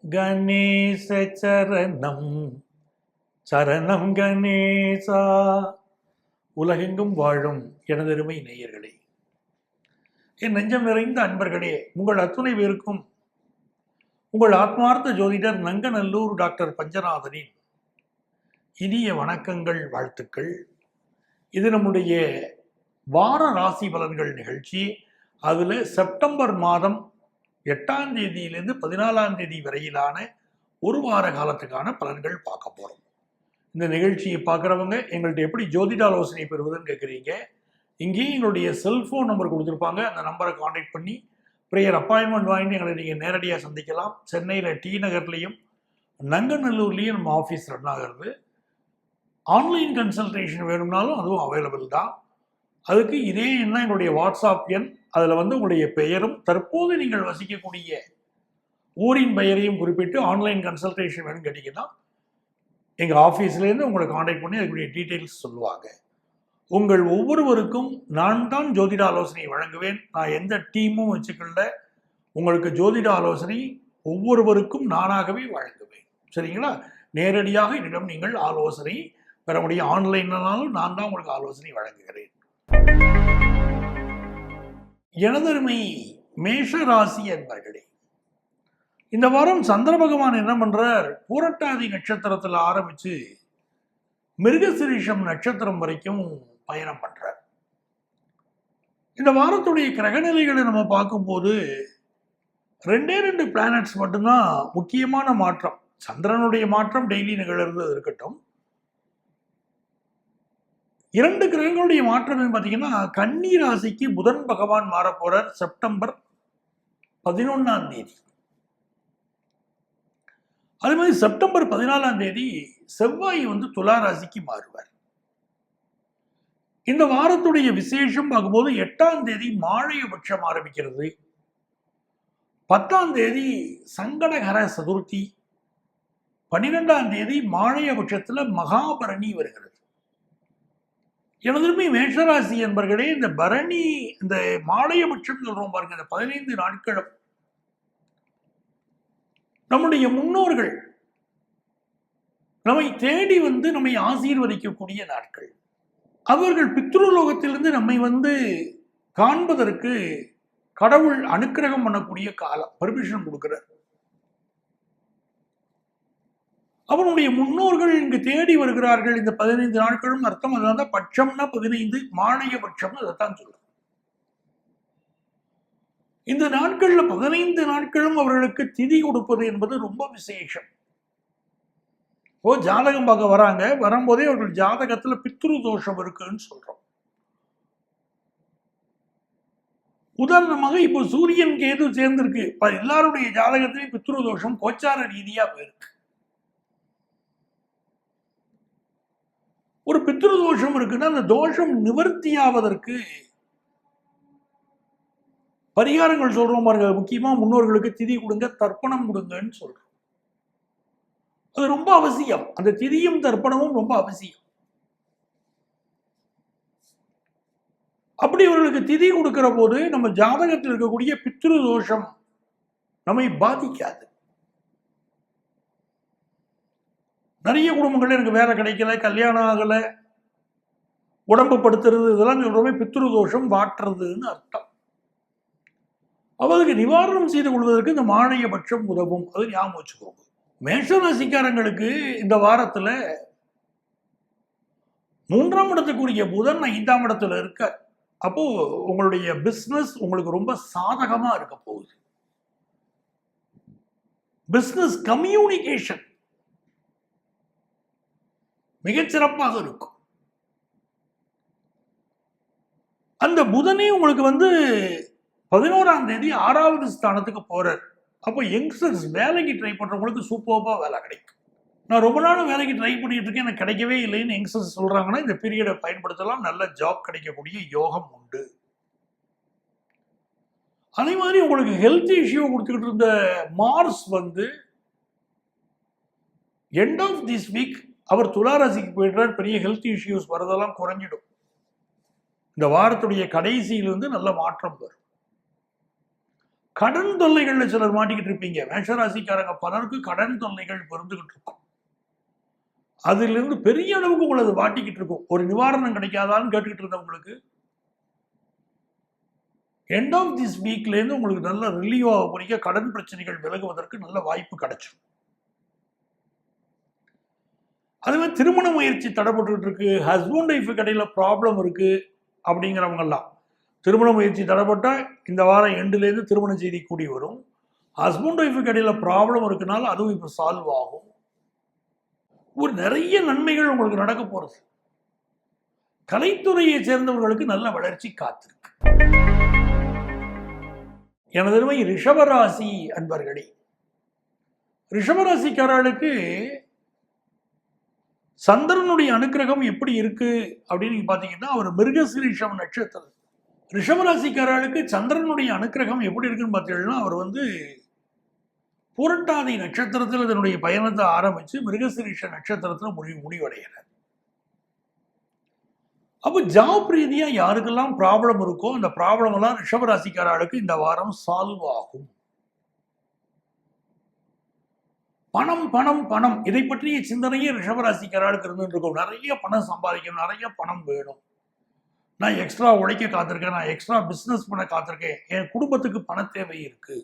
கணேச சரணம் சரணம் கணேசா. உலகெங்கும் வாழும் எனதருமை நேயர்களே, என் நெஞ்சம் நிறைந்த அன்பர்களே, உங்கள் அத்துணை பேருக்கும் உங்கள் ஆத்மார்த்த ஜோதிடர் நங்கநல்லூர் டாக்டர் பஞ்சநாதனின் இனிய வணக்கங்கள், வாழ்த்துக்கள். இது நம்முடைய வார ராசி பலன்கள் நிகழ்ச்சி. அதில் செப்டம்பர் மாதம் 8ஆம் தேதியிலிருந்து 14ஆம் தேதி வரையிலான ஒரு வார காலத்துக்கான பலன்கள் பார்க்க போகிறோம். இந்த நிகழ்ச்சியை பார்க்குறவங்க எங்கள்கிட்ட எப்படி ஜோதிட ஆலோசனை பெறுவதுன்னு கேட்குறீங்க. இங்கேயும் எங்களுடைய செல்ஃபோன் நம்பர் கொடுத்துருப்பாங்க. அந்த நம்பரை காண்டாக்ட் பண்ணி ப்ரேயர் அப்பாயின்மெண்ட் வாங்கி எங்களை நீங்கள் நேரடியாக சந்திக்கலாம். சென்னையில் டி நகர்லேயும் நங்கநல்லூர்லேயும் நம்ம ஆஃபீஸ் ரன் ஆகிறது. ஆன்லைன் கன்சல்டேஷன் வேணும்னாலும் அதுவும் அவைலபிள் தான். அதுக்கு இதே என்ன எங்களுடைய வாட்ஸ்அப் எண். அதில் உங்களுடைய பெயரும் தற்போது நீங்கள் வசிக்கக்கூடிய ஊரின் பெயரையும் குறிப்பிட்டு ஆன்லைன் கன்சல்டேஷன் வேணும்னு கேட்டிங்கன்னா எங்கள் ஆஃபீஸ்லேருந்து உங்களை காண்டாக்ட் பண்ணி அதுக்குரிய டீட்டெயில்ஸ் சொல்லுவாங்க. உங்கள் ஒவ்வொருவருக்கும் நான் தான் ஜோதிட ஆலோசனை வழங்குவேன். நான் எந்த டீமும் வச்சுக்கல. உங்களுக்கு ஜோதிட ஆலோசனை ஒவ்வொருவருக்கும் நானாகவே வழங்குவேன். சரிங்களா? நேரடியாக என்னிடம் நீங்கள் ஆலோசனை பெற முடியும். ஆன்லைன்னாலும் நான் தான் உங்களுக்கு ஆலோசனை வழங்குகிறேன். எனதருமை மேஷ ராசி என்பர்களே, இந்த வாரம் சந்திர பகவான் என்ன பண்றார்? பூரட்டாதி நட்சத்திரத்தில் ஆரம்பிச்சு மிருகசிரீஷம் நட்சத்திரம் வரைக்கும் பயணம் பண்றார். இந்த வாரத்துடைய கிரகநிலைகளை நம்ம பார்க்கும்போது 2 பிளானட்ஸ் மட்டும்தான் முக்கியமான மாற்றம். சந்திரனுடைய மாற்றம் டெய்லி நிகழ்றது இருக்கட்டும். 2 கிரகங்களுடைய மாற்றம் பார்த்தீங்கன்னா, கன்னி ராசிக்கு புதன் பகவான் மாற போறார் செப்டம்பர் 11ஆம் தேதி. அதே மாதிரி செப்டம்பர் 14ஆம் தேதி செவ்வாய் துலா ராசிக்கு மாறுவார். இந்த வாரத்துடைய விசேஷம் பார்க்கும்போது 8ஆம் தேதி மாழையபட்சம் ஆரம்பிக்கிறது. 10ஆம் தேதி சங்கடகர சதுர்த்தி. 12ஆம் தேதி மாழையபட்சத்துல மகாபரணி வருகிறது. எனதுமே மேஷராசி என்பர்களே, இந்த பரணி, இந்த மாலையபட்சம் சொல்றோம் பாருங்க, இந்த 15 நாட்களும் நம்முடைய முன்னோர்கள் நம்மை தேடி நம்மை ஆசீர்வதிக்கக்கூடிய நாட்கள். அவர்கள் பித்ருலோகத்திலிருந்து நம்மை காண்பதற்கு கடவுள் அனுக்கிரகம் பண்ணக்கூடிய காலம், பர்மிஷன் கொடுக்கிறார். அவனுடைய முன்னோர்கள் இங்கு தேடி வருகிறார்கள். இந்த 15 நாட்களும் அர்த்தம் அதுதான். பட்சம்னா 15, மாழைய பட்சம் அதைத்தான் சொல்றோம். இந்த நாட்கள்ல 15 நாட்களும் அவர்களுக்கு திதி கொடுப்பது என்பது ரொம்ப விசேஷம். ஜாதகம் பார்க்க வராங்க, வரும்போதே அவர்கள் ஜாதகத்துல பித்ரு தோஷம் இருக்குன்னு சொல்றோம். உதாரணமாக இப்போ சூரியன் கேது சேர்ந்திருக்கு. எல்லாருடைய ஜாதகத்திலையும் பித்ரு தோஷம் கோச்சார ரீதியா போயிருக்கு. ஒரு பித்ரு தோஷம் இருக்குன்னா அந்த தோஷம் நிவர்த்தியாவதற்கு பரிகாரங்கள் சொல்றோம் பாருங்க. முக்கியமா முன்னோர்களுக்கு திதி கொடுங்க, தர்ப்பணம் கொடுங்கன்னு சொல்றோம். அது ரொம்ப அவசியம். அந்த திதியும் தர்ப்பணமும் ரொம்ப அவசியம். அப்படி அவர்களுக்கு திதி கொடுக்கிற போது நம்ம ஜாதகத்தில் இருக்கக்கூடிய பித்ரு தோஷம் நம்மை பாதிக்காது. நிறைய குடும்பங்கள் எனக்கு வேலை கிடைக்கல, கல்யாணம் ஆகலை, உடம்பு படுத்துறது, இதெல்லாம் சொல்றோமே பித்ரு தோஷம் வாட்டுறதுன்னு அர்த்தம். அவருக்கு நிவாரணம் செய்து கொள்வதற்கு இந்த மாழையபட்சம் உதவும். அது ஞாபகம் வச்சுக்கோங்க. மேஷராசிக்காரங்களுக்கு இந்த வாரத்துல 3ஆம் இடத்துக்குரிய புதன் 5ஆம் இடத்துல இருக்க. அப்போ உங்களுடைய பிசினஸ் உங்களுக்கு ரொம்ப சாதகமா இருக்க போகுது. பிசினஸ் கம்யூனிகேஷன் மிகச்சிறப்பாக இருக்கும். அந்த புதனே உங்களுக்கு 11ஆம் தேதி 6வது ஸ்தானத்துக்கு போறார். அப்போ யங்ஸ்டர்ஸ் வேலைக்கு ட்ரை பண்றவங்களுக்கு சூப்பர்பா வேலை கிடைக்கும். நான் ரொம்ப நாள் வேலைக்கு ட்ரை பண்ணிட்டு இருக்கேன், எனக்கு கிடைக்கவே இல்லைன்னு யங்ஸ்டர்ஸ் சொல்றாங்கன்னா இந்த பீரியடை பயன்படுத்தலாம். நல்ல ஜாப் கிடைக்கக்கூடிய யோகம் உண்டு. அதே மாதிரி உங்களுக்கு ஹெல்த் இஷ்யூ கொடுத்துக்கிட்டு இருந்த Marsh end of this week அவர் துளாராசிக்கு போயிடுறார். பெரிய ஹெல்த் இஷ்யூஸ் வரதெல்லாம் குறைஞ்சிடும். இந்த வாரத்துடைய கடைசியிலிருந்து நல்ல மாற்றம் வரும். கடன் தொல்லைகள்ல சிலர் மாட்டிக்கிட்டு இருப்பீங்க. மேஷராசிக்காரங்க பலருக்கு கடன் தொல்லைகள் பிறந்துகிட்டு இருக்கும். அதிலிருந்து பெரிய அளவுக்கு உங்களது மாட்டிக்கிட்டு இருக்கும். ஒரு நிவாரணம் கிடைக்காதான்னு கேட்டுக்கிட்டு இருந்தவங்களுக்கு எண்ட் ஆஃப் திஸ் வீக்ல இருந்து உங்களுக்கு நல்ல ரிலீவ் ஆகக்கூடிய கடன் பிரச்சனைகள் விலகுவதற்கு நல்ல வாய்ப்பு கிடைச்சிடும். அதே மாதிரி திருமண முயற்சி தடைப்பட்டு இருக்கு, ஹஸ்பண்ட் ஒய்ஃப் இடையில ப்ராப்ளம் இருக்கு அப்படிங்கிறவங்க எல்லாம் திருமண முயற்சி தடைப்பட்டா இந்த வாரம் எண்டுலேருந்து திருமண செய்தி கூடி வரும். ஹஸ்பண்ட் ஒய்ஃபுக்கு இடையில ப்ராப்ளம் இருக்குனால அதுவும் இப்போ சால்வ் ஆகும். ஒரு நிறைய நன்மைகள் உங்களுக்கு நடக்க போறது. கலைத்துறையை சேர்ந்தவர்களுக்கு நல்ல வளர்ச்சி காத்திருக்கு. எனது ரிஷபராசி அன்பர்களே, ரிஷபராசிக்காரர்களுக்கு சந்திரனுடைய அனுக்கிரகம் எப்படி இருக்கு அப்படின்னு நீங்க பாத்தீங்கன்னா, அவர் மிருகசீரிஷம் நட்சத்திரம். ரிஷபராசிக்காரர்களுக்கு சந்திரனுடைய அனுக்கிரகம் எப்படி இருக்குன்னு பார்த்தீங்கன்னா, அவர் புரட்டாதி நட்சத்திரத்தில் இதனுடைய பயணத்தை ஆரம்பிச்சு மிருகசீரிஷ நட்சத்திரத்தில் முடிவடைகிறார். அப்போ ஜாப் ரீதியா யாருக்கெல்லாம் ப்ராப்ளம் இருக்கோ அந்த ப்ராப்ளம் எல்லாம் ரிஷபராசிக்காரர்களுக்கு இந்த வாரம் சால்வ் ஆகும். பணம் பணம் பணம் இதை பற்றிய சிந்தனையே ரிஷபராசிக்காரர்களுக்கு இருந்துட்டு இருக்கும். நிறைய பணம் சம்பாதிக்கணும், நிறைய பணம் வேணும், நான் எக்ஸ்ட்ரா உழைக்க காத்திருக்கேன், நான் எக்ஸ்ட்ரா பிசினஸ் பண்ண காத்திருக்கேன், என் குடும்பத்துக்கு பண தேவை இருக்கு,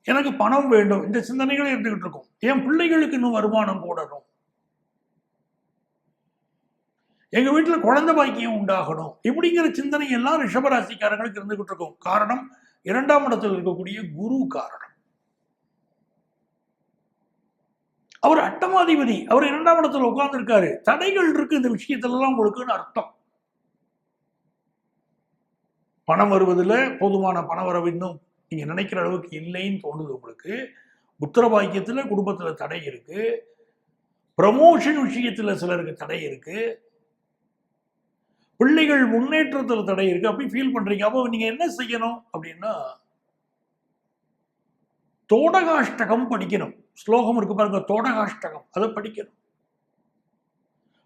எனக்கு பணம் வேண்டும், இந்த சிந்தனைகள் இருந்துகிட்டு இருக்கும். என் பிள்ளைகளுக்கு இன்னும் வருமானம் கூடணும், எங்க வீட்டுல குழந்தை பாக்கியம் உண்டாகணும், இப்படிங்கிற சிந்தனை எல்லாம் ரிஷபராசிக்காரங்களுக்கு இருந்துகிட்டு இருக்கும். காரணம் 2ஆம் இடத்தில் இருக்கக்கூடிய குரு காரணம். அவர் அட்டமாதிபதி, அவர் 2ஆம் இடத்துல உட்கார்ந்து இருக்காரு. தடைகள் இருக்கு இந்த விஷயத்துல எல்லாம் உங்களுக்குன்னு அர்த்தம். பணம் வருவதில் போதுமான பண வரவு இன்னும் நீங்க நினைக்கிற அளவுக்கு இல்லைன்னு தோணுது உங்களுக்கு. புத்திர பாக்கியத்துல குடும்பத்துல தடை இருக்கு, ப்ரமோஷன் விஷயத்துல சிலருக்கு தடை இருக்கு, பிள்ளைகள் முன்னேற்றத்தில் தடை இருக்கு, அப்படி ஃபீல் பண்றீங்க. அப்போ நீங்க என்ன செய்யணும் அப்படின்னா, தோடகாஷ்டகம் படிக்கணும். ஸ்லோகம் இருக்கு பாருங்க, தோடகாஷ்டகம், அதை படிக்கணும்.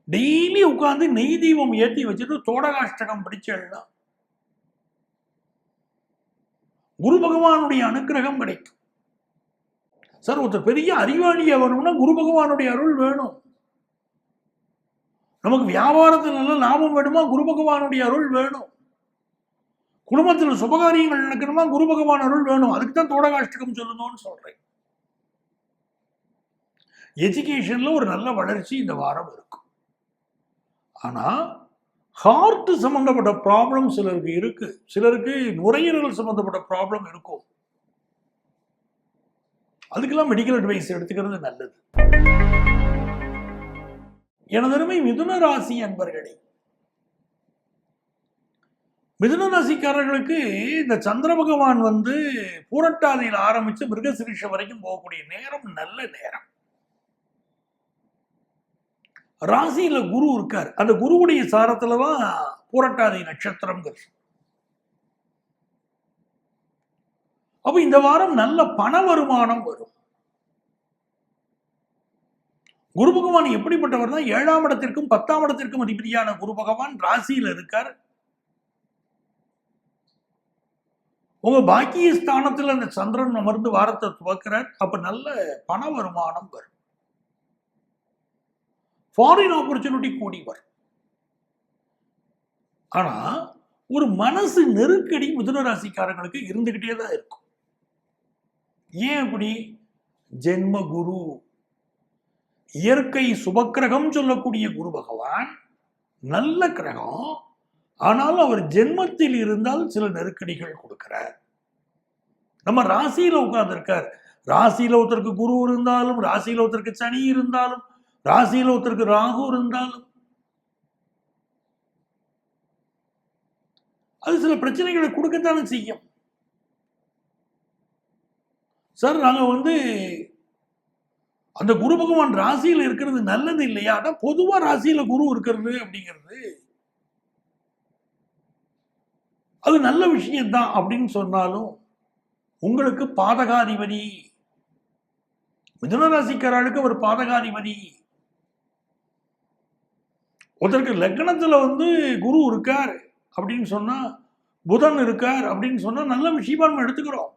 டெய்லி உட்கார்ந்து நெய் தீபம் ஏற்றி வச்சுட்டு தோடகாஷ்டகம் படிச்சேன்னா குரு பகவானுடைய அனுக்கிரகம் கிடைக்கும். சார், ஒருத்தர் பெரிய அறிவாளியா வரணும்னா குரு பகவானுடைய அருள் வேணும். நமக்கு வியாபாரத்தில் நல்ல லாபம் வேணுமா, குரு பகவானுடைய அருள் வேணும். குடும்பத்தில் சுபகாரியங்கள் நடக்கணுமா, குரு பகவான் அருள் வேணும். அதுக்கு தான் தோடகாஷ்டகம் சொல்லணும்னு சொல்றேன். எஜுகேஷன்ல ஒரு நல்ல வளர்ச்சி இந்த வாரம் இருக்கும். ஆனா ஹார்ட் சம்பந்தப்பட்ட ப்ராப்ளம் சிலருக்கு இருக்கு, சிலருக்கு நுரையீரல் சம்பந்தப்பட்ட ப்ராப்ளம் இருக்கும். அதுக்கெல்லாம் மெடிக்கல் அட்வைஸ் எடுத்துக்கிறது நல்லது. எனதருமை மிதுன ராசி அன்பர்களே, மிதுன ராசிக்காரர்களுக்கு இந்த சந்திர பகவான் பூரட்டாதியில் ஆரம்பிச்சு மிருகசீரிஷம் வரைக்கும் போகக்கூடிய நேரம் நல்ல நேரம். ராசியில குரு இருக்கார். அந்த குருவுடைய சாரத்துலதான் புரட்டாதி நட்சத்திரம். அப்ப இந்த வாரம் நல்ல பண வருமானம் வரும். குரு பகவான் எப்படிப்பட்டவர்னா 7ஆம் இடத்திற்கும் 10ஆம் இடத்திற்கும் அதிபதியான குரு பகவான் ராசியில இருக்கார். உங்க பாக்கிய ஸ்தானத்தில் அந்த சந்திரன் அமர்ந்து வாரத்தை துவக்கிறார். அப்ப நல்ல பண வருமானம் வரும். ஃபாரின் ஆப்பர்ச்சுனிட்டி கூடி வரும். ஆனா ஒரு மனசு நெருக்கடி மிதுன ராசிக்காரங்களுக்கு இருந்துகிட்டே தான் இருக்கும். ஏன் அப்படி? ஜென்ம குரு, இயற்கை சுபக்கிரகம் சொல்லக்கூடிய குரு பகவான் நல்ல கிரகம். ஆனால் அவர் ஜென்மத்தில் இருந்தால் சில நெருக்கடிகள் கொடுக்கிறார். நம்ம ராசியில உட்கார்ந்து இருக்கார். ராசியில ஒருத்தருக்கு குரு இருந்தாலும், ராசியில ஒருத்தருக்கு சனி இருந்தாலும், ராசியில ஒருத்தருக்கு ராகு இருந்தாலும் அது சில பிரச்சனைகளை கொடுக்கத்தானே செய்யும். சார், நாங்க அந்த குரு பகவான் ராசியில இருக்கிறது நல்லது இல்லையா? அதான் பொதுவா ராசியில குரு இருக்கிறது அப்படிங்கிறது அது நல்ல விஷயம்தான் அப்படின்னு சொன்னாலும் உங்களுக்கு பாதகாதிபதி, மிதுன ராசிக்காரர்களுக்கு ஒரு பாதகாதிபதி. ஒருத்தருக்கு லக்னத்துல குரு இருக்கார் அப்படின்னு சொன்னா புதன் இருக்கார் அப்படின்னு சொன்னா நல்ல விஷயமா நம்ம எடுத்துக்கிறோம்.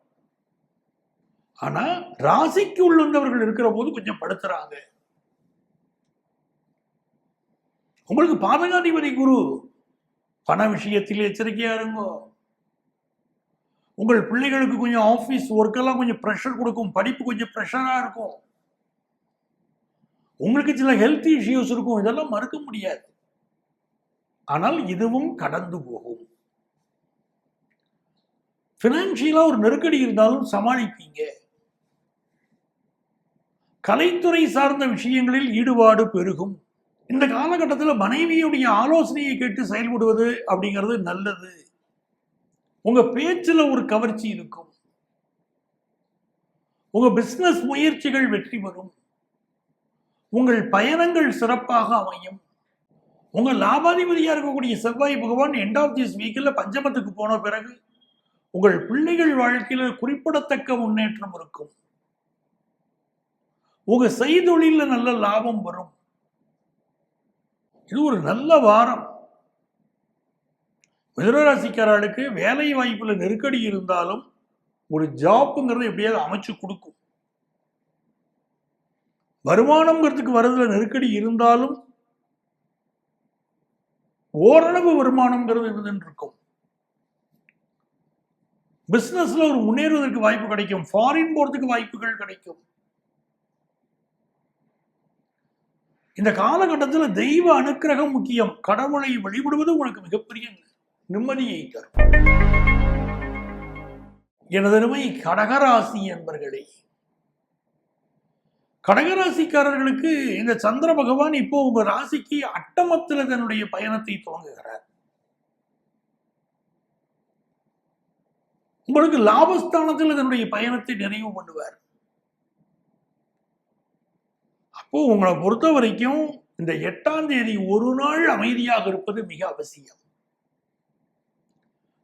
ஆனா ராசிக்கு உள்ளவர்கள் இருக்கிற போது கொஞ்சம் படுத்துறாங்க. உங்களுக்கு பாதகாதிபதி குரு, பண விஷயத்தில் எச்சரிக்கையா இருங்கோ. உங்கள் பிள்ளைகளுக்கு கொஞ்சம் ஆபீஸ் ஒர்க் எல்லாம் கொஞ்சம் பிரஷர் கொடுக்கும், படிப்பு கொஞ்சம் பிரஷரா இருக்கும், உங்களுக்கு சில ஹெல்த் இஷ்யூஸ் இருக்கும், இதெல்லாம் மறுக்க முடியாது. ஆனால் இதுவும் கடந்து போகும். பினான்சியலா ஒரு நெருக்கடி இருந்தாலும் சமாளிப்பீங்க. கலைத்துறை சார்ந்த விஷயங்களில் ஈடுபாடு பெருகும். இந்த காலகட்டத்தில் மனைவியுடைய ஆலோசனையை கேட்டு செயல்படுவது அப்படிங்கிறது நல்லது. உங்க பேச்சுல ஒரு கவர்ச்சி இருக்கும். உங்க பிசினஸ் முயற்சிகள் வெற்றி பெறும். உங்கள் பயணங்கள் சிறப்பாக அமையும். உங்க லாபாதிபதியா இருக்கக்கூடிய செவ்வாய் பகவான் எண்ட் ஆஃப் திஸ் வீக்ல பஞ்சமத்துக்கு போன பிறகு உங்கள் பிள்ளைகள் வாழ்க்கையில குறிப்பிடத்தக்க முன்னேற்றம் இருக்கும். உங்க செய்தொழில நல்ல லாபம் வரும். இது ஒரு நல்ல வாரம். மிதுனராசிக்காரர்களுக்கு வேலை வாய்ப்புல நெருக்கடி இருந்தாலும் ஒரு ஜாப்ங்கிறது எப்படியாவது அமைச்சு கொடுக்கும். வருமானம்ங்கிறதுக்கு வரதுல நெருக்கடி இருந்தாலும் ஓரளவு வருமானம்ங்கிறது இருந்துட்டு இருக்கும். பிசினஸ்ல ஒரு முன்னேறுவதற்கு வாய்ப்பு கிடைக்கும். ஃபாரின் போறதுக்கு வாய்ப்புகள் கிடைக்கும். இந்த காலகட்டத்தில் தெய்வ அனுக்கிரகம் முக்கியம். கடவுளை வழிபடுவது உங்களுக்கு மிகப்பெரிய நிம்மதியை தரும். எனதருமை கடகராசி என்பர்களே, கடகராசிக்காரர்களுக்கு இந்த சந்திர பகவான் இப்போ உங்க ராசிக்கு அட்டமத்தில் தன்னுடைய பயணத்தை துவங்குகிறார். உங்களுக்கு லாபஸ்தானத்தில் தன்னுடைய பயணத்தை நிறைவு பண்ணுவார். அப்போ உங்களை பொறுத்த வரைக்கும் இந்த 8ஆம் தேதி ஒரு நாள் அமைதியாக இருப்பது மிக அவசியம்.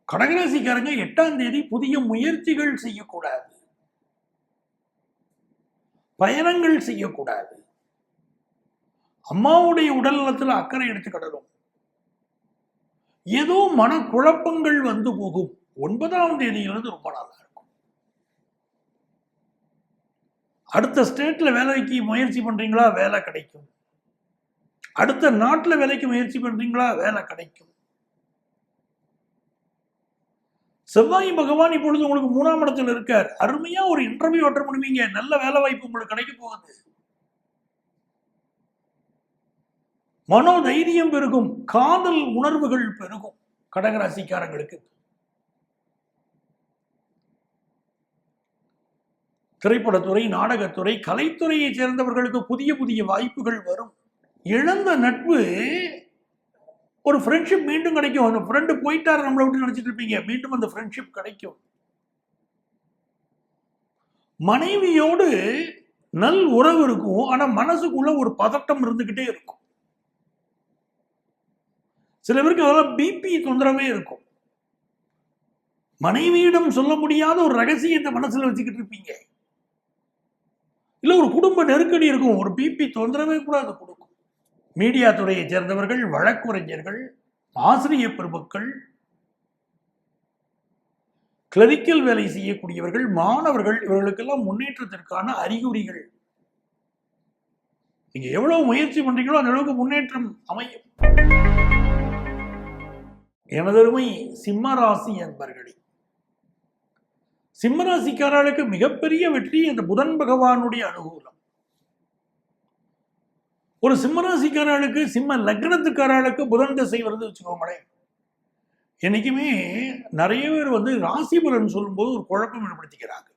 கடகராசிக்காரங்க 8ஆம் தேதி புதிய முயற்சிகள் செய்யக்கூடாது, பயணங்கள் செய்யக்கூடாது. அம்மாவுடைய உடல் நலத்தில் அக்கறை எடுத்துக்கிடணும். ஏதோ மனக்குழப்பங்கள் வந்து போகும். 9ஆம் தேதியிலிருந்து ரொம்ப நல்லா இருக்கும். அடுத்த ஸ்டேட்ல வேலைக்கு முயற்சி பண்றீங்களா, வேலை கிடைக்கும். அடுத்த நாட்டில் வேலைக்கு முயற்சி பண்றீங்களா, வேலை கிடைக்கும். செவ்வாய் பகவான் இப்பொழுது உங்களுக்கு 3ஆம் இடத்தில் இருக்கார். அருமையா ஒரு இன்டர்வியூ அட்டெண்ட் பண்ணுவீங்க. நல்ல வேலை வாய்ப்பு உங்களுக்கு கிடைக்க போகுது. மனோ தைரியம் பெருகும். காதல் உணர்வுகள் பெருகும் கடகராசிக்காரங்களுக்கு. திரைப்படத்துறை, நாடகத்துறை, கலைத்துறையை சேர்ந்தவர்களுக்கு புதிய புதிய வாய்ப்புகள் வரும். இழந்த நட்பு, ஒரு ஃப்ரெண்ட்ஷிப் மீண்டும் கிடைக்கும். அந்த ஃப்ரெண்டு போயிட்டார் நம்மளை விட்டு நினைச்சிட்டு இருப்பீங்க, மீண்டும் அந்த ஃப்ரெண்ட்ஷிப் கிடைக்கும். மனைவியோடு நல் உறவு இருக்கும். ஆனா மனசுக்குள்ள ஒரு பதட்டம் இருந்துகிட்டே இருக்கும். சில பேருக்கு அதெல்லாம் பிபி தொந்தரவே இருக்கும். மனைவியிடம் சொல்ல முடியாத ஒரு ரகசியத்தை மனசுல வச்சுக்கிட்டு இருப்பீங்க. இல்ல ஒரு குடும்ப நெருக்கடி இருக்கும். ஒரு பிபி தொந்தரவே கூட அது கொடுக்கும். மீடியா துறையை சேர்ந்தவர்கள், வழக்குரைஞர்கள், ஆசிரியர் பெருமக்கள், கிளரிக்கல் வேலை செய்யக்கூடியவர்கள், மாணவர்கள், இவர்களுக்கெல்லாம் முன்னேற்றத்திற்கான அறிகுறிகள். நீங்க எவ்வளவு முயற்சி பண்றீங்களோ அந்த அளவுக்கு முன்னேற்றம் அமையும். எனதருமை சிம்மராசி என்பர்களே, சிம்மராசிக்காரர்களுக்கு மிகப்பெரிய வெற்றி இந்த புதன் பகவானுடைய அனுகூலம். ஒரு சிம்மராசிக்காரர்களுக்கு, சிம்ம லக்னத்துக்காரர்களுக்கு புதன் திசை வருது வச்சுக்கோங்களேன். என்னைக்குமே நிறைய பேர் ராசி பலன் சொல்லும்போது ஒரு குழப்பம் ஏற்படுத்திக்கிறாங்க.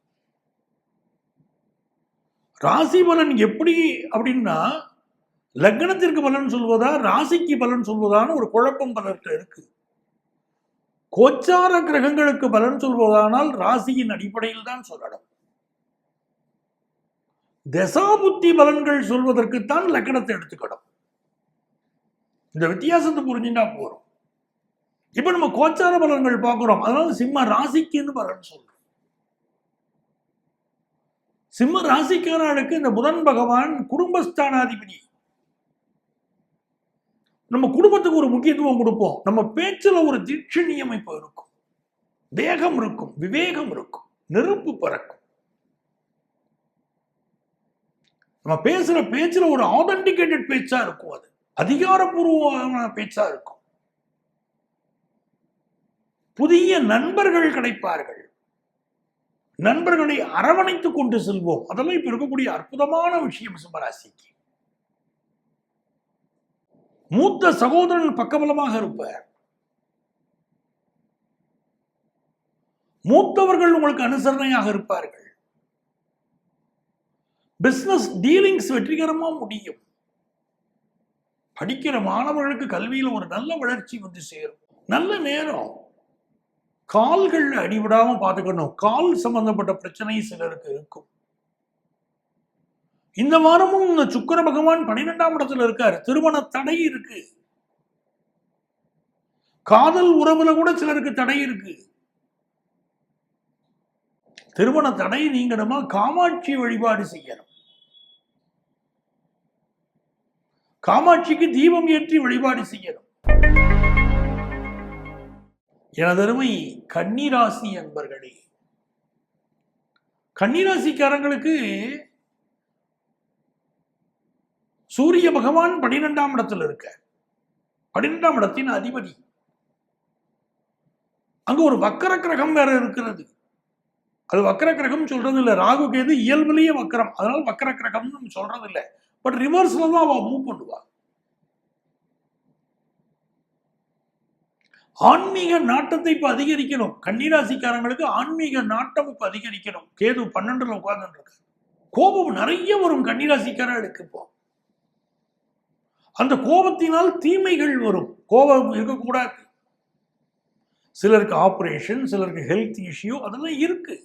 ராசி பலன் எப்படி அப்படின்னா, லக்னத்திற்கு பலன் சொல்வதா, ராசிக்கு பலன் சொல்வதான்னு ஒரு குழப்பம் பலர்கிட்ட இருக்கு. கோச்சார கிரகங்களுக்கு பலன் சொல்வதானால் ராசியின் அடிப்படையில் தான் சொல்லணும். தசாபுத்தி பலன்கள் சொல்வதற்குத்தான் லக்னத்தை எடுத்துக்கணும். இந்த வித்தியாசத்தை புரிஞ்சுட்டா போறோம். இப்ப நம்ம கோச்சார பலன்கள் பார்க்கிறோம். அதனால சிம்ம ராசிக்குன்னு பலன் சொல்றோம். சிம்ம ராசிக்காரர்களுக்கு இந்த புதன் பகவான் குடும்பஸ்தானாதிபதி. நம்ம குடும்பத்துக்கு ஒரு முக்கியத்துவம் கொடுப்போம். நம்ம பேச்சுல ஒரு தீட்சணியம் இப்ப இருக்கும். வேகம் இருக்கும், விவேகம் இருக்கும், நெருப்பு பறக்கும். நம்ம பேசுற பேச்சுல ஒரு ஆதென்டிகேட்டட் பேச்சா இருக்கும், அது அதிகாரப்பூர்வமான பேச்சா இருக்கும். புதிய நண்பர்கள் கிடைப்பார்கள், நண்பர்களை அரவணைத்துக் கொண்டு செல்வோம். அதெல்லாம் இப்ப இருக்கக்கூடிய அற்புதமான விஷயம் சிம்மராசிக்கு. மூத்த சகோதரன் பக்கபலமாக இருப்பார். மூத்தவர்கள் உங்களுக்கு அனுசரணையாக இருப்பார்கள். பிசினஸ் டீலிங்ஸ் வெற்றிகரமா முடியும். படிக்கிற மாணவர்களுக்கு கல்வியில் ஒரு நல்ல வளர்ச்சி வந்து சேரும். நல்ல நேரம். கால்கள் அடிவிடாம பார்த்துக்கணும். கால் சம்பந்தப்பட்ட பிரச்சனை சிலருக்கு இருக்கும். இந்த வாரமும் இந்த சுக்கிர பகவான் 12ஆம் இடத்துல இருக்காரு. திருமண தடை இருக்கு. காதல் உறவுல கூட சிலருக்கு தடை இருக்கு. திருமண தடை நீங்கணுமா காமாட்சி வழிபாடு செய்யணும். காமாட்சிக்கு தீபம் ஏற்றி வழிபாடு செய்யணும். எனதருமை கன்னிராசி என்பர்களே, கன்னிராசிக்காரங்களுக்கு சூரிய பகவான் 12ஆம் இடத்துல இருக்க. 12ஆம் இடத்தின் அதிபதி. அங்க ஒரு வக்கர கிரகம் வேற இருக்கிறது. அது வக்கர கிரகம் சொல்றது இல்ல. ராகு கேது இயல்பிலேயே வக்கரம், அதனால வக்கர கிரகம் சொல்றது இல்ல. பட் ரிவர்ஸ்ல தான் அவ மூவ் பண்ணுவா. ஆன்மீக நாட்டத்தை இப்ப அதிகரிக்கணும். கன்னிராசிக்காரங்களுக்கு ஆன்மீக நாட்டம் இப்ப அதிகரிக்கணும். கேது 12ல உட்கார்ந்து இருக்க. கோபம் நிறைய வரும் கன்னிராசிக்காரர்களுக்கு. இப்போ அந்த கோபத்தினால் தீமைகள் வரும். கோபம் இருக்கக்கூடாது. சிலருக்கு ஆபரேஷன், சிலருக்கு ஹெல்த் இஷ்யூ, அதெல்லாம் இருக்கு.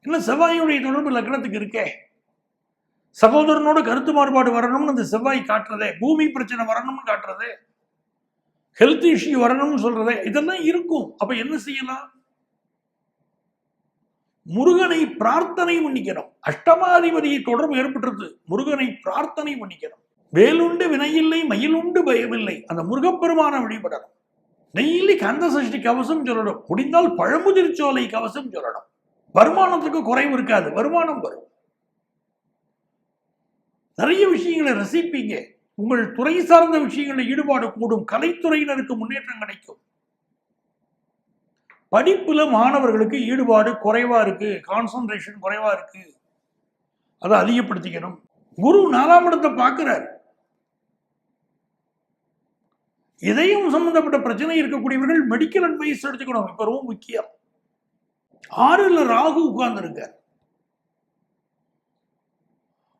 இன்னும் செவ்வாயுடைய தொடர்பு லக்னத்துக்கு இருக்கே. சகோதரனோட கருத்து மாறுபாடு வரணும்னு அந்த செவ்வாய் காட்டுறதே, பூமி பிரச்சனை வரணும்னு காட்டுறதே, ஹெல்த் இஷ்யூ வரணும்னு சொல்றதே, இதெல்லாம் இருக்கும். அப்ப என்ன செய்யலாம்? முருகனை பிரார்த்தனை பண்ணிக்கணும். அஷ்டமாதிபதியை தொடர்பு ஏற்பட்டுறது. முருகனை பிரார்த்தனை பண்ணிக்கணும். வேலுண்டு வினையில்லை, மயிலுண்டு பயமில்லை. அந்த முருகப்பெருமான வழிபடணும். டெய்லி கந்த சஷ்டி கவசம் சொல்லணும். முடிந்தால் பழமுதிர் சோலை கவசம் சொல்லணும். வருமானத்துக்கு குறைவு இருக்காது, வருமானம் வரும். நிறைய விஷயங்களை ரசிப்பீங்க. உங்கள் துறை சார்ந்த விஷயங்களில் ஈடுபாடு கூடும். கலைத்துறையினருக்கு முன்னேற்றம் கிடைக்கும். படிப்புல மாணவர்களுக்கு ஈடுபாடு குறைவா இருக்கு, கான்சன்ட்ரேஷன் குறைவா இருக்கு. அதை அதிகப்படுத்திக்கணும். குரு 4ஆம் இடத்தை பார்க்கிறார். இதயம் சம்பந்தப்பட்ட பிரச்சனை இருக்கக்கூடியவர்கள் மெடிக்கல் அட்வைஸ் எடுத்துக்கணும். இப்ப ரொம்ப முக்கியம். 6ல் ராகு உட்கார்ந்து இருக்கார்.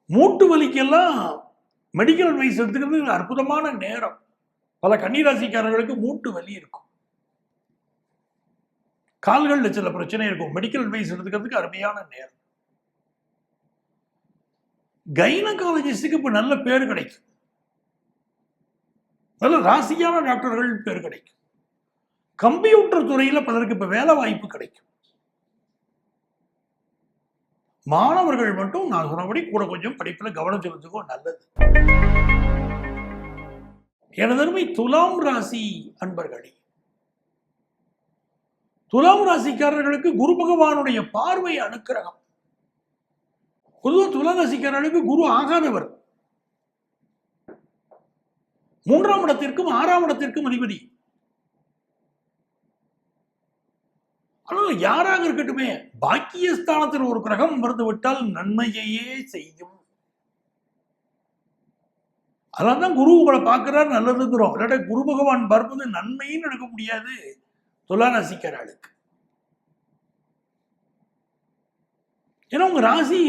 மூட்டு வலிக்கெல்லாம் மெடிக்கல் அட்வைஸ் எடுத்துக்கிறது அற்புதமான நேரம். பல கன்னிராசிக்காரர்களுக்கு மூட்டு வலி இருக்கும். கால்கள்ல சில பிரச்சனை இருக்கும். மெடிக்கல் அட்வைஸ் எடுத்துக்கிறதுக்கு அருமையான நேரம். கைனகாலஜிஸ்டுக்கு இப்ப நல்ல பேர் கிடைக்கும். நல்ல ராசியான டாக்டர்கள் பேர் கிடைக்கும். கம்ப்யூட்டர் துறையில பலருக்கு இப்ப வேலை வாய்ப்பு கிடைக்கும். மாணவர்கள் மட்டும் நான் சொன்னபடி கூட கொஞ்சம் படிப்புல கவனம் செலுத்துக்கோ, நல்லது. எனதருமை துலாம் ராசி அன்பர்களே, துலாம் ராசிக்காரர்களுக்கு குரு பகவானுடைய பார்வை அனுக்கிரகம். பொதுவாக துலாம் ராசிக்காரர்களுக்கு குரு ஆகாதவர். 3ஆம் இடத்திற்கும் 6ஆம் இடத்திற்கும் அதிபதி. ஆனால் யாராக இருக்கட்டுமே, பாக்கியஸ்தானத்தில் ஒரு கிரகம் மறந்து விட்டால் நன்மையையே செய்யும். அதான் குரு உங்களை பார்க்கிறார், நல்லதுங்கிறோம். இல்லாட்ட குரு பகவான் பார்ப்பது நன்மைன்னு எடுக்க முடியாது துலா ராசிக்காரர்களுக்கு. ஏன்னா உங்க ராசி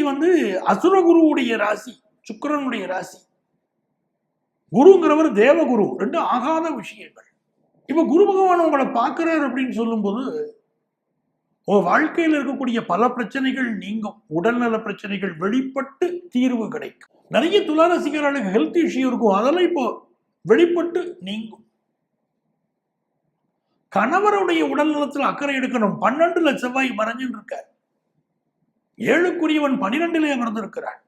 அசுரகுருவுடைய ராசி, சுக்கிரனுடைய ராசி. குருங்கிறவர் தேவகுரு, ரெண்டு ஆகாத விஷயங்கள். இப்ப குரு பகவான் உங்களை பார்க்கிறார் அப்படின்னு சொல்லும்போது உங்க வாழ்க்கையில் இருக்கக்கூடிய பல பிரச்சனைகள் நீங்கும். உடல்நல பிரச்சனைகள் வெளிப்பட்டு தீர்வு கிடைக்கும். நிறைய துளாராசிக்காரர்களுக்கு ஹெல்த் இஷ்யூ இருக்கும், அதெல்லாம் இப்போ வெளிப்பட்டு நீங்கும். கணவருடைய உடல் நலத்தில் அக்கறை எடுக்கணும். 12ல் செவ்வாய் மறைஞ்சுன்னு இருக்கார். 7க்குரியவன் 12லே அமர்ந்திருக்கிறார்.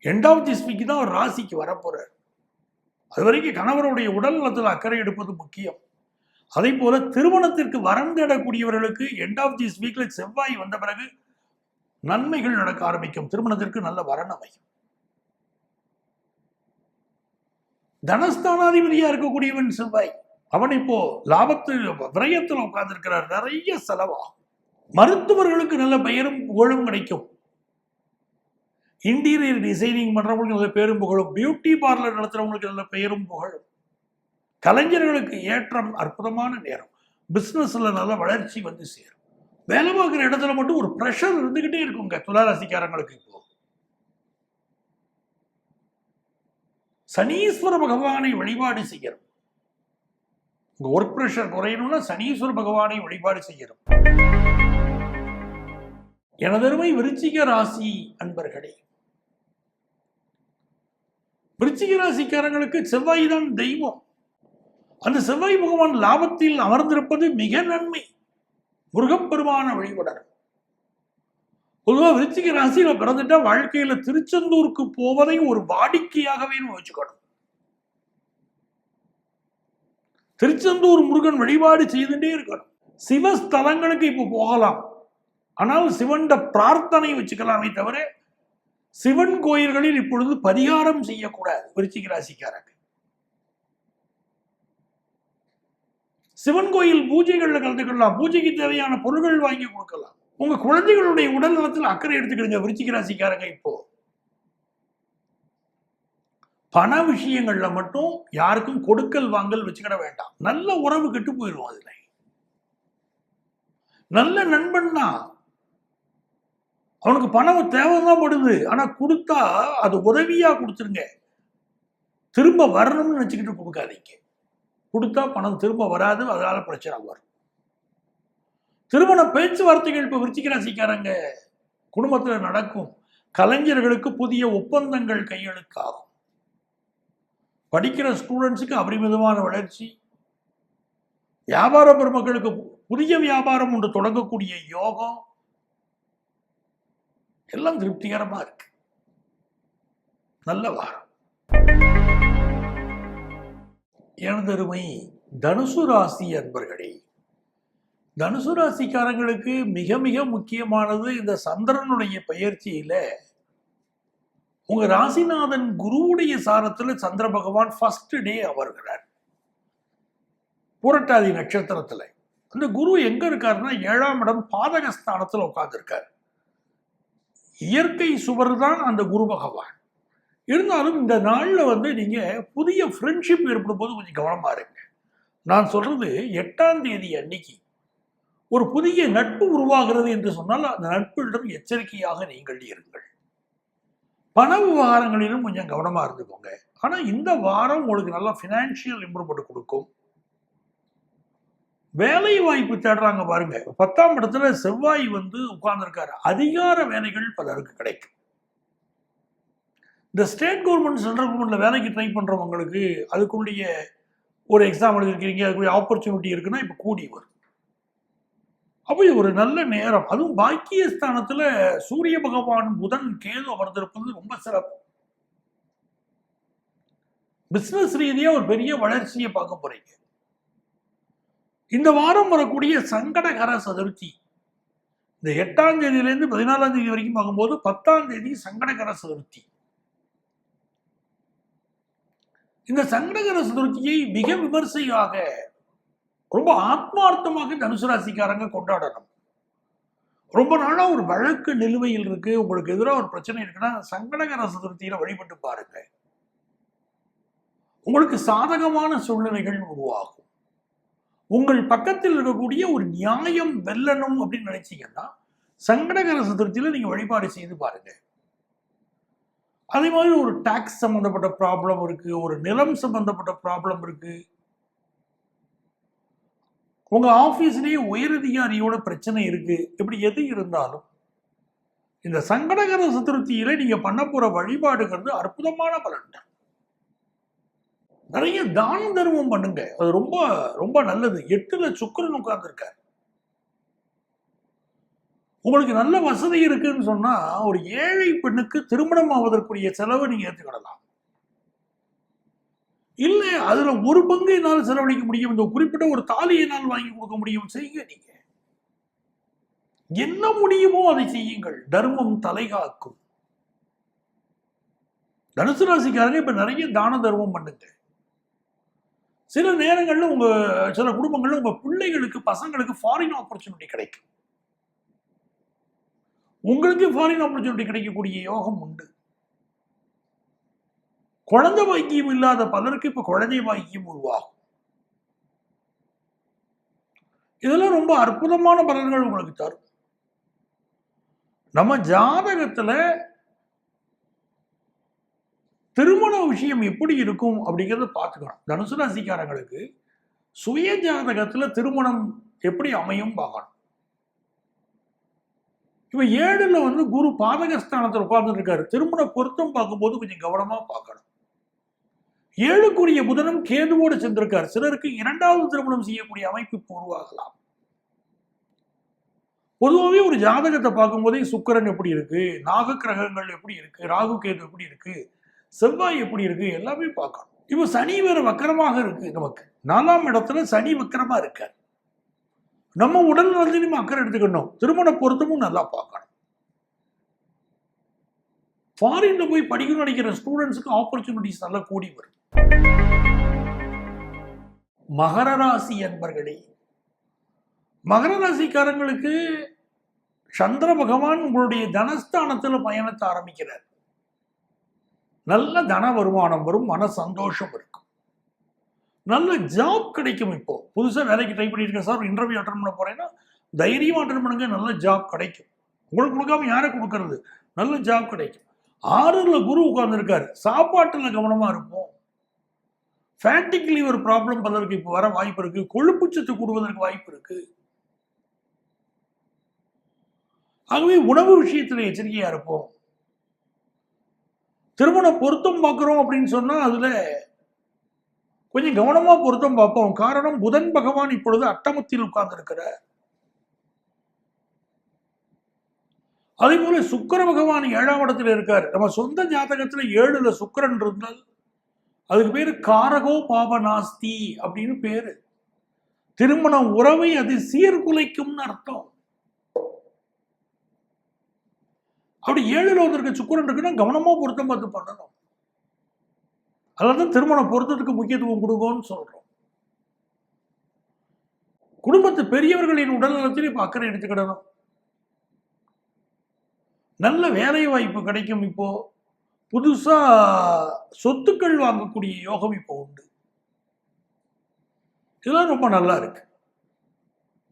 எண்ட் ஆஃப் திஸ் வீக் தான் அவர் ராசிக்கு வரப்போறார். அது வரைக்கும் கணவருடைய உடல் நலத்தில் அக்கறை எடுப்பது முக்கியம். அதே போல திருமணத்திற்கு வரம் தேடக்கூடியவர்களுக்கு எண்ட் ஆஃப் திஸ் வீக்ல செவ்வாய் வந்த பிறகு நன்மைகள் நடக்க ஆரம்பிக்கும். திருமணத்திற்கு நல்ல வரன் அமையும். தனஸ்தானாதிபதியா இருக்கக்கூடியவன் செவ்வாய், அவன் இப்போ லாபத்தில் விரயத்தில் உட்கார்ந்து இருக்கிறார். நிறைய செலவாகும். மருத்துவர்களுக்கு நல்ல பெயரும் புகழும் கிடைக்கும். இன்டீரியர் டிசைனிங் பண்றவங்களுக்கு நல்ல பேரும் புகழும். பியூட்டி பார்லர் நடத்துறவங்களுக்கு நல்ல பெயரும் புகழும். கலைஞர்களுக்கு ஏற்றம், அற்புதமான நேரம். பிசினஸ்ல நல்ல வளர்ச்சி வந்து சேரும். வேலை பார்க்குற இடத்துல மட்டும் ஒரு பிரஷர் இருந்துகிட்டே இருக்குங்க துளாராசிக்காரங்களுக்கு. இப்போ சனீஸ்வர பகவானை வழிபாடு செய்யணும். ஒர்க் பிரஷர் குறையணும்னா சனீஸ்வர பகவானை வழிபாடு செய்யணும். எனதருமை விருச்சிக ராசி அன்பர்களே, விருச்சிக ராசிக்காரங்களுக்கு செவ்வாய் தான் தெய்வம். அந்த செவ்வாய் பகவான் லாபத்தில் அமர்ந்திருப்பது மிக நன்மை. முருகப்பெருமான வழிபடணும். பொதுவாக விருச்சிக ராசியில பிறந்துட்டா வாழ்க்கையில திருச்செந்தூருக்கு போவதை ஒரு வாடிக்கையாகவே வச்சுக்கணும். திருச்செந்தூர் முருகன் வழிபாடு செய்துட்டே இருக்கணும். சிவஸ்தலங்களுக்கு இப்ப போகலாம், ஆனால் சிவன் பிரார்த்தனை வச்சுக்கலாமே தவிர சிவன் கோயில்களில் இப்பொழுது பரிகாரம் செய்யக்கூடாது. விருச்சிக ராசிக்காரங்க சிவன் கோயில் பூஜைகள்ல கலந்துக்கலாம். பூஜைக்கு தேவையான பொருட்கள் வாங்கி கொடுக்கலாம். உங்க குழந்தைகளுடைய உடல் நலத்தில் அக்கறை எடுத்துக்கிடுங்க விருச்சிக ராசிக்காரங்க. இப்போ பண விஷயங்கள்ல மட்டும் யாருக்கும் கொடுக்கல் வாங்கல் வச்சுக்கிட வேண்டாம். நல்ல உறவு கெட்டு போயிடும். அதுல நல்ல நண்பன்னா அவனுக்கு பணம் தேவைதான் படுது, ஆனா கொடுத்தா அது உதவியா கொடுத்துருங்க. திரும்ப வரணும்னு நினைச்சுக்கிட்டு கொடுக்காதீங்க. கொடுத்தா பணம் திரும்ப வராது, அதனால பிரச்சனை வரும். திருமண பேச்சுவார்த்தைகள் இப்ப விருச்சிக ராசிக்காரங்க குடும்பத்துல நடக்கும். கலைஞர்களுக்கு புதிய ஒப்பந்தங்கள் கையெழுத்தாகும். படிக்கிற ஸ்டூடெண்ட்ஸுக்கு அபரிமிதமான வளர்ச்சி. வியாபார பெருமக்களுக்கு புதிய வியாபாரம் ஒன்று தொடங்கக்கூடிய யோகம். எல்லாம் திருப்திகரமா இருக்கு. நல்ல வாரம். எனதருமை தனுசு ராசி அன்பர்களே, தனுசு ராசிக்காரங்களுக்கு மிக மிக முக்கியமானது இந்த சந்திரனுடைய பெயர்ச்சியில உங்க ராசிநாதன் குருவுடைய சாரத்துல சந்திர பகவான் ஃபர்ஸ்ட் டே அமர்கிறார். புரட்டாதி நட்சத்திரத்துல அந்த குரு எங்க இருக்காருன்னா 7ஆம் இடம் பாதகஸ்தானத்துல உட்கார்ந்து இருக்காரு. இயற்கை சுவர் தான் அந்த குரு பகவான். இருந்தாலும் இந்த நாள்ல நீங்க புதிய ஃப்ரெண்ட்ஷிப் ஏற்படும் போது கொஞ்சம் கவனமா இருங்க. நான் சொல்றது 8ஆம் தேதி அன்னைக்கு ஒரு புதிய நட்பு உருவாகிறது என்று சொன்னால் அந்த நட்புகளிடம் எச்சரிக்கையாக நீங்கள் இருங்கள். பண விவகாரங்களிலும் கொஞ்சம் கவனமா இருந்துக்கோங்க. ஆனா இந்த வாரம் உங்களுக்கு நல்ல பினான்சியல் இம்ப்ரூவ்மெண்ட் கொடுக்கும். வேலை வாய்ப்பு தேடுறாங்க பாருங்க. 10ஆம் இடத்துல செவ்வாய் உட்கார்ந்துருக்காரு. அதிகார வேலைகள் பலருக்கு கிடைக்கும். இந்த ஸ்டேட் கவர்மெண்ட் சென்ட்ரல் கவர்மெண்ட்ல வேலைக்கு ட்ரை பண்றவங்களுக்கு அதுக்குரிய ஒரு எக்ஸாம் எழுதிருக்கீங்க, அதுக்குரிய ஆப்பர்ச்சுனிட்டி இருக்குன்னா இப்ப கூடி வரும். அப்போ இது ஒரு நல்ல நேரம். அதுவும் பாக்கியஸ்தானத்துல சூரிய பகவான் புதன் கேது அமர்ந்திருப்பது ரொம்ப சிறப்பு. பிசினஸ் ரீதியா ஒரு பெரிய வளர்ச்சியை பார்க்க போறீங்க. இந்த வாரம் வரக்கூடிய சங்கடகர சதுர்த்தி இந்த 8ஆம் தேதியிலிருந்து 14ஆம் தேதி வரைக்கும் பார்க்கும்போது 10ஆம் தேதி சங்கடகர சதுர்த்தி. இந்த சங்கடகர சதுர்த்தியை மிக விமர்சையாக ரொம்ப ஆத்மார்த்தமாக தனுசு ராசிக்காரங்க கொண்டாடணும். ரொம்ப நாளா ஒரு வழக்கு நிலுவையில் இருக்கு, உங்களுக்கு எதிராக ஒரு பிரச்சனை இருக்குன்னா சங்கடகர சதுர்த்தியில வழிபட்டு பாருங்க. உங்களுக்கு சாதகமான சூழ்நிலைகள் உருவாகும். உங்கள் பக்கத்தில் இருக்கக்கூடிய ஒரு நியாயம் வெல்லணும் அப்படின்னு நினைச்சீங்கன்னா சங்கடகர சதுர்த்தியில நீங்க வழிபாடு செய்து பாருங்க. அதே மாதிரி ஒரு டாக்ஸ் சம்பந்தப்பட்ட ப்ராப்ளம் இருக்கு, ஒரு நிலம் சம்பந்தப்பட்ட ப்ராப்ளம் இருக்கு, உங்க ஆபீஸ்லயே உயரதிகாரியோட பிரச்சனை இருக்கு, இப்படி எது இருந்தாலும் இந்த சங்கடகர சதுர்த்தியில நீங்க பண்ண போற வழிபாடுங்கிறது அற்புதமான பலன். நிறைய தான தர்மம் பண்ணுங்க, அது ரொம்ப ரொம்ப நல்லது. 8ல சுக்கிரன் உட்கார்ந்து இருக்காரு. உங்களுக்கு நல்ல வசதி இருக்குன்னு சொன்னா ஒரு ஏழை பெண்ணுக்கு திருமணம் ஆவதற்குரிய செலவு நீங்க ஏற்றுக்கிடலாம். இல்ல அதுல ஒரு பங்கு என்னால் செலவழிக்க முடியும், இந்த குறிப்பிட்ட ஒரு தாலி என்னால் வாங்கி கொடுக்க முடியும், செய்யுங்க. நீங்க என்ன முடியுமோ அதை செய்யுங்கள். தர்மம் தலைகாக்கும். தனுசு ராசிக்காரங்க இப்ப நிறைய தான தர்மம் பண்ணுங்க. சில நேரங்கள்ல சில குடும்பங்கள்ல உங்க பிள்ளைகளுக்கு, பசங்களுக்கு ஃபாரின் ஆப்பர்ச்சுனிட்டி கிடைக்கும். உங்களுக்கு ஃபாரின் ஆப்பர்ச்சுனிட்டி கிடைக்கக்கூடிய யோகம் உண்டு. குழந்தை பாக்கியம் இல்லாத பலருக்கு இப்ப குழந்தை பாக்கியம் உருவாகும். இதெல்லாம் ரொம்ப அற்புதமான பலன்கள் உங்களுக்கு தரும். நம்ம ஜாதகத்துல திருமண விஷயம் எப்படி இருக்கும் அப்படிங்கறத பார்த்துக்கணும். தனுசு ராசிக்காரங்களுக்கு சுய ஜாதகத்துல திருமணம் எப்படி அமையும் பார்க்கணும். இப்ப 7ல குரு பாதகஸ்தானத்தில் உட்கார்ந்து இருக்காரு. திருமண பொருத்தம் பார்க்கும்போது கொஞ்சம் கவனமா பார்க்கணும். 7க்குரிய புதனும் கேதுவோடு சென்றிருக்கார். சிலருக்கு 2வது திருமணம் செய்யக்கூடிய அமைப்பு உருவாகலாம். பொதுவாகவே ஒரு ஜாதகத்தை பார்க்கும்போதே சுக்கிரன் எப்படி இருக்கு, நாக கிரகங்கள் எப்படி இருக்கு, ராகு கேது எப்படி இருக்கு, செவ்வாய் எப்படி இருக்கு, எல்லாமே பார்க்கணும். இப்ப சனி வேற வக்கரமாக இருக்கு. நமக்கு 4ஆம் இடத்துல சனி வக்கரமா இருக்கார். நம்ம உடல் நம்ம அக்கறை எடுத்துக்கணும். திருமண பொருத்தமும் நல்லா பார்க்கணும். ஃபாரின்ல போய் படிக்கணும்னு நினைக்கிற ஸ்டூடெண்ட்ஸுக்கு ஆப்பர்ச்சுனிட்டிஸ் நல்லா கூடி வரும். மகர ராசி என்பர்களே, மகர ராசிக்காரங்களுக்கு சந்திர பகவான் உங்களுடைய தனஸ்தானத்தில் பயணத்தை ஆரம்பிக்கிறார். நல்ல தன வருமானம் வரும், மன சந்தோஷம் இருக்கும், நல்ல ஜாப் கிடைக்கும். இப்போ புதுசா வேலைக்கு ட்ரை பண்ணிருக்கேன் சார், இன்டர்வியூ அட்டன் பண்ண போறேன்னா தைரியமா அட்டன் பண்ணுங்க, நல்ல ஜாப் கிடைக்கும். உங்களுக்கு கொடுக்காம யாரை கொடுக்கறது, நல்ல ஜாப் கிடைக்கும். 6ல குரு உட்கார்ந்து இருக்காரு. சாப்பாட்டுல கவனமா இருப்போம். ஃபேட்டிக் லிவர் ப்ராப்ளம் பலருக்கு இப்போ வர வாய்ப்பு இருக்கு. கொழுப்புச்சத்து கூடுவதற்கு வாய்ப்பு இருக்கு. ஆகவே உணவு விஷயத்துல எச்சரிக்கையா இருப்போம். திருமண பொருத்தம் பார்க்கிறோம் அப்படின்னு சொன்னா அதுல கொஞ்சம் கவனமா பொருத்தம் பார்ப்போம். காரணம், புதன் பகவான் இப்பொழுது அட்டமத்தில் உட்கார்ந்து இருக்கிறார். அதே போல சுக்கிர பகவான் 7ஆம் இடத்துல இருக்கார். நம்ம சொந்த ஜாதகத்துல 7ல சுக்கிரன் இருந்தால் அதுக்கு பேரு காரகோ பாபநாஸ்தி அப்படின்னு பேரு. திருமண உறவை அது சீர்குலைக்கும்னு அர்த்தம். அப்படி 7ல ஒருத்தருக்கு சுக்கிரன் இருக்குன்னா கவனமா பொருத்தம் பார்த்து பண்ணணும். அதான் திருமண பொருத்தத்துக்கு முக்கியத்துவம் கொடுங்கன்னு சொல்றோம். குடும்பத்து பெரியவர்களின் உடல் நலத்தில் இப்ப அக்கறை எடுத்துக்கிடணும். நல்ல வேலை வாய்ப்பு கிடைக்கும். இப்போ புதுசா சொத்துக்கள் வாங்கக்கூடிய யோகம் இப்போ உண்டு. இதெல்லாம் ரொம்ப நல்லா இருக்கு.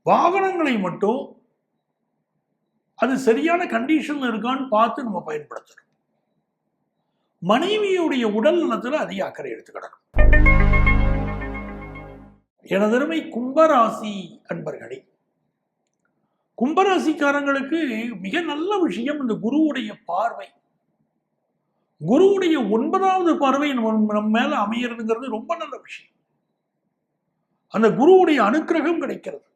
வாகனங்களை மட்டும் அது சரியான கண்டிஷன்ல இருக்கான்னு பார்த்து நம்ம பயன்படுத்தணும். மனைவியுடைய உடல் நலத்துல அதிக அக்கறை எடுத்துக்கிடணும். எனதருமை கும்பராசி அன்பர்களே, கும்பராசிக்காரங்களுக்கு மிக நல்ல விஷயம் இந்த குருவுடைய பார்வை. குருவுடைய 9வது பார்வை நம்ம மேல அமையறதுங்கிறது ரொம்ப நல்ல விஷயம். அந்த குருவுடைய அனுக்கிரகம் கிடைக்கிறது.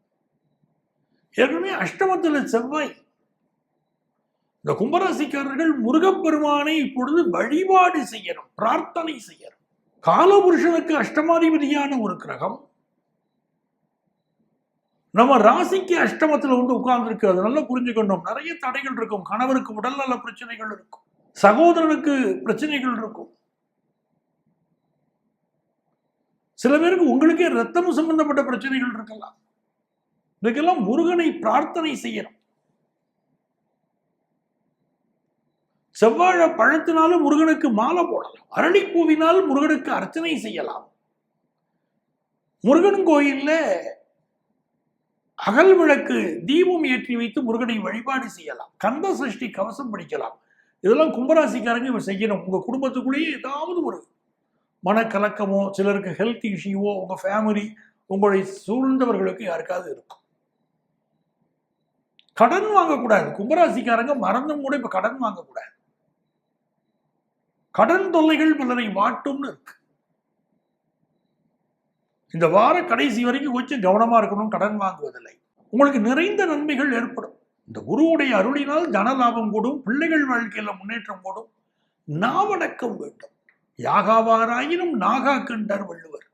ஏற்கனவே அஷ்டமத்தில் செவ்வாய். இந்த கும்பராசிக்காரர்கள் முருகப்பெருமானை இப்பொழுது வழிபாடு செய்யணும், பிரார்த்தனை செய்யணும். காலபுருஷனுக்கு அஷ்டமாதிபதியான ஒரு கிரகம் நம்ம ராசிக்கு அஷ்டமத்தில் உட்கார்ந்து இருக்கு. அது நல்லா புரிஞ்சுக்கணும். நிறைய தடைகள் இருக்கும். கணவருக்கு உடல்நல பிரச்சனைகள் இருக்கும், சகோதரனுக்கு பிரச்சனைகள் இருக்கும். சில பேருக்கு உங்களுக்கே ரத்தம் சம்பந்தப்பட்ட பிரச்சனைகள் இருக்கலாம். இதுக்கெல்லாம் முருகனை பிரார்த்தனை செய்யணும். செவ்வாழ பழத்தினாலும் முருகனுக்கு மாலை போடலாம். அரளிப்பூவினால் முருகனுக்கு அர்ச்சனை செய்யலாம். முருகன் கோயில்ல அகல் விளக்கு தீபம் ஏற்றி வைத்து முருகனை வழிபாடு செய்யலாம். கந்த சஷ்டி கவசம் படிக்கலாம். இதெல்லாம் கும்பராசிக்காரங்க இவர் செய்யணும். உங்க குடும்பத்துக்குள்ளேயே ஏதாவது ஒரு மனக்கலக்கமோ, சிலருக்கு ஹெல்த் இஷ்யூவோ, உங்க ஃபேமிலி, உங்களை சூழ்ந்தவர்களுக்கு யாருக்காவது இருக்கும். கடன் வாங்கக்கூடாது. கும்பராசிக்காரங்க மறந்தும் கூட இப்ப கடன் வாங்கக்கூடாது. கடன் தொல்லைகள் பலரை வாட்டும்னு இருக்கு. இந்த வார கடைசி வரைக்கும் கொஞ்சம் கவனமா இருக்கணும், கடன் வாங்குவதில்லை. உங்களுக்கு நிறைந்த நன்மைகள் ஏற்படும். இந்த குருவுடைய அருளினால் தன லாபம் கூடும், பிள்ளைகள் வாழ்க்கையில முன்னேற்றம் கூடும். நாவடக்கம் வேண்டும். யாகாவாராயினும் நாகா கண்டார் வள்ளுவர்.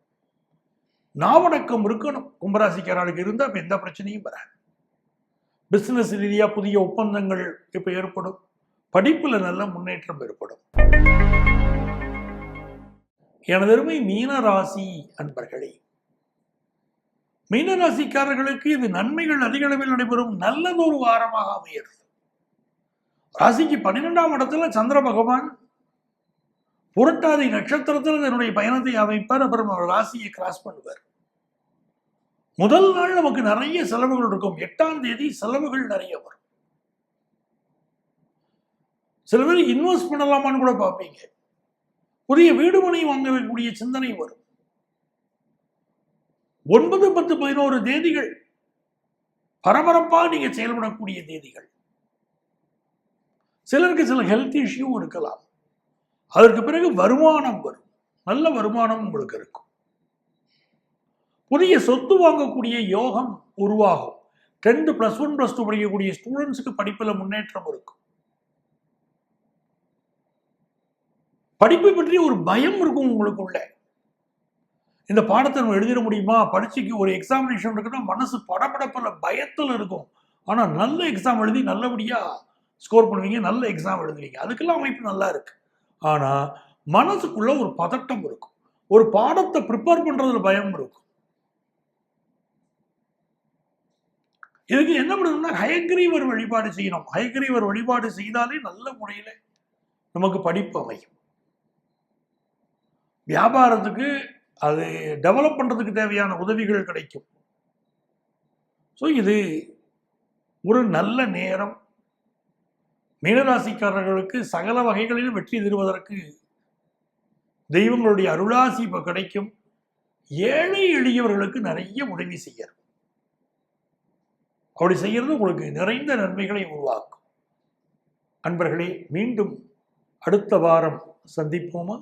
நாவடக்கம் இருக்கணும். கும்பராசிக்காரர்களுக்கு இருந்தால் அப்ப எந்த பிரச்சனையும் வராது. பிசினஸ் ரீதியா புதிய ஒப்பந்தங்கள் இப்ப ஏற்படும். படிப்புல நல்ல முன்னேற்றம் ஏற்படும். எனதருமை மீனராசி அன்பர்களே, மீனராசிக்காரர்களுக்கு இது நன்மைகள் அதிக அளவில் நடைபெறும் நல்லதொரு வாரமாக அமைகிறது. ராசிக்கு 12ஆம் இடத்துல சந்திர பகவான் புரட்டாதி நட்சத்திரத்தில் தன்னுடைய பயணத்தை அமைப்பார். அப்புறம் அவர் ராசியை கிராஸ் பண்ணுவார். முதல் நாள் நமக்கு நிறைய செலவுகள் இருக்கும். 8ஆம் தேதி செலவுகள் நிறைய வரும். சில பேர் இன்வெஸ்ட் பண்ணலாமான்னு கூட பார்ப்பீங்க. புதிய வீடு மனை வாங்கக்கூடிய சிந்தனை வரும். 9, 10, 11 தேதிகள் பரபரப்பா நீங்க செயல்படக்கூடிய தேதிகள். சிலருக்கு சில ஹெல்த் இஷ்யூ இருக்கலாம். அதற்கு பிறகு வருமானம் வரும். நல்ல வருமானம் உங்களுக்கு இருக்கும். புதிய சொத்து வாங்கக்கூடிய யோகம் உருவாகும். 10th +1 +2 படிக்கக்கூடிய ஸ்டூடெண்ட்ஸுக்கு படிப்புல முன்னேற்றம் இருக்கும். படிப்பை பற்றி ஒரு பயம் இருக்கும் உங்களுக்குள்ள. இந்த பாடத்தை நம்ம எழுதிட முடியுமா? பரீட்சைக்கு ஒரு எக்ஸாமினேஷன் இருக்குன்னா மனசு படபடப்புல பயத்தில் இருக்கும். ஆனா நல்ல எக்ஸாம் எழுதி நல்லபடியா ஸ்கோர் பண்ணுவீங்க. நல்ல எக்ஸாம் எழுதுவீங்க. அதுக்கெல்லாம் அமைப்பு நல்லா இருக்கு. ஆனா மனசுக்குள்ள ஒரு பதட்டம் இருக்கும். ஒரு பாடத்தை ப்ரிப்பேர் பண்றதுல பயம் இருக்கும். இதுக்கு என்ன பண்ணணும்னா ஹயக்ரீவர் வழிபாடு செய்யணும். ஹயக்ரீவர் வழிபாடு செய்தாலே நல்ல முறையில் நமக்கு படிப்பு அமையும். வியாபாரத்துக்கு அது டெவலப் பண்றதுக்கு தேவையான உதவிகள் கிடைக்கும். ஸோ இது ஒரு நல்ல நேரம். மீனராசிக்காரர்களுக்கு சகல வகைகளிலும் வெற்றி தருவதற்கு தெய்வங்களுடைய அருளாசி இப்ப கிடைக்கும். ஏழை எளியவர்களுக்கு நிறைய உதவி செய்யணும். அப்படி செய்யறது உங்களுக்கு நிறைந்த நன்மைகளை உருவாக்கும். அன்பர்களே, மீண்டும் அடுத்த வாரம் சந்திப்போமா?